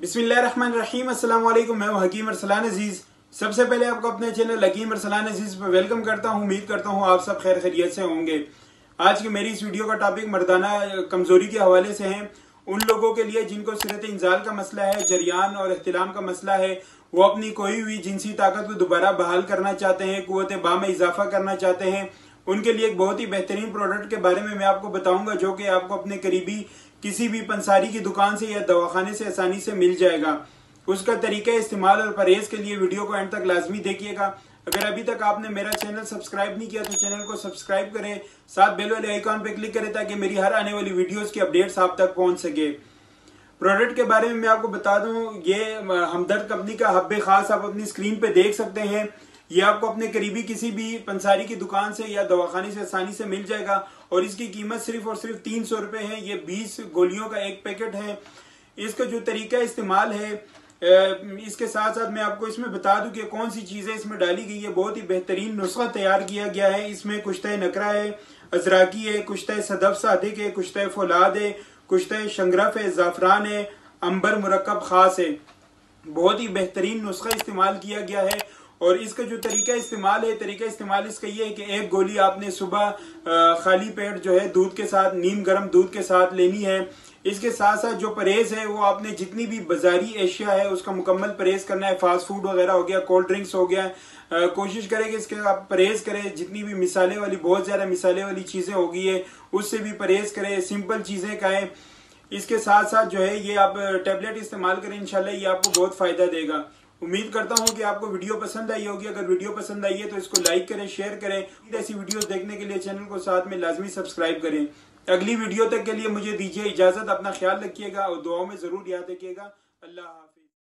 बिस्मिल्लाहिर्रहमानिर्रहीम। अस्सलाम वालेकुम। मैं हूं हकीम अरसलान अजीज। सबसे पहले आपको अपने चैनल हकीम अरसलान अजीज पर वेलकम करता हूं। उम्मीद करता हूं आप सब खैर खैरियत से होंगे। आज की मेरी इस वीडियो का टॉपिक मर्दाना कमजोरी के हवाले से है। उन लोगों के लिए जिनको सिरत इंजाल का मसला है, जरियान और एहतिलाम का मसला है, वो अपनी कोई हुई जिनसी ताकत को दोबारा बहाल करना चाहते हैं, कुव्वत बा में इजाफा करना चाहते हैं, उनके लिए एक बहुत ही बेहतरीन प्रोडक्ट के बारे में मैं आपको बताऊंगा, जो कि आपको अपने करीबी किसी भी पंसारी की दुकान से या दवाखाने से आसानी से मिल जाएगा। उसका तरीका इस्तेमाल और परहेज के लिए वीडियो को एंड तक लाजमी देखिएगा। अगर अभी तक आपने मेरा चैनल सब्सक्राइब नहीं किया तो चैनल को सब्सक्राइब करें, साथ बेल वाले आइकॉन पे क्लिक करें ताकि मेरी हर आने वाली वीडियोस की अपडेट्स आप तक पहुंच सके। प्रोडक्ट के बारे में मैं आपको बता दूं, ये हमदर्द कंपनी का हब्बे खास आप अपनी स्क्रीन पे देख सकते हैं। ये आपको अपने करीबी किसी भी पंसारी की दुकान से या दवाखाने से आसानी से मिल जाएगा और इसकी कीमत सिर्फ और सिर्फ 300 रुपए है। ये 20 गोलियों का एक पैकेट है। इसका जो तरीका इस्तेमाल है, इसके साथ साथ मैं आपको इसमें बता दूं कि कौन सी चीजें इसमें डाली गई है। बहुत ही बेहतरीन नुस्खा तैयार किया गया है। इसमें कुश्ता नकरा है, अजराकी है, कुश्ता सदफ सादिक है, कुश्ता फौलाद है, कुश्ता शंगरफ है, जाफरान है, अंबर मुरक्कब खास है। बहुत ही बेहतरीन नुस्खा इस्तेमाल किया गया है। और इसका जो तरीका इस्तेमाल है, तरीका इस्तेमाल इसका ये है कि एक गोली आपने सुबह खाली पेट जो है दूध के साथ, नीम गर्म दूध के साथ लेनी है। इसके साथ साथ जो परहेज है वो आपने जितनी भी बाजारी एशिया है उसका मुकम्मल परहेज करना है। फास्ट फूड वगैरह हो गया, कोल्ड ड्रिंक्स हो गया, कोशिश करें कि इसके आप परहेज करें। जितनी भी मिसाले वाली, बहुत ज्यादा मिसाले वाली चीजें हो गई है उससे भी परहेज करें, सिंपल चीजें खाएं। इसके साथ साथ जो है ये आप टेबलेट इस्तेमाल करें, इंशाल्लाह ये आपको बहुत फायदा देगा। उम्मीद करता हूं कि आपको वीडियो पसंद आई होगी। अगर वीडियो पसंद आई है तो इसको लाइक करें, शेयर करें। ऐसी वीडियोस देखने के लिए चैनल को साथ में लाजमी सब्सक्राइब करें। अगली वीडियो तक के लिए मुझे दीजिए इजाजत। अपना ख्याल रखिएगा और दुआओं में जरूर याद रखिएगा। अल्लाह हाफिज।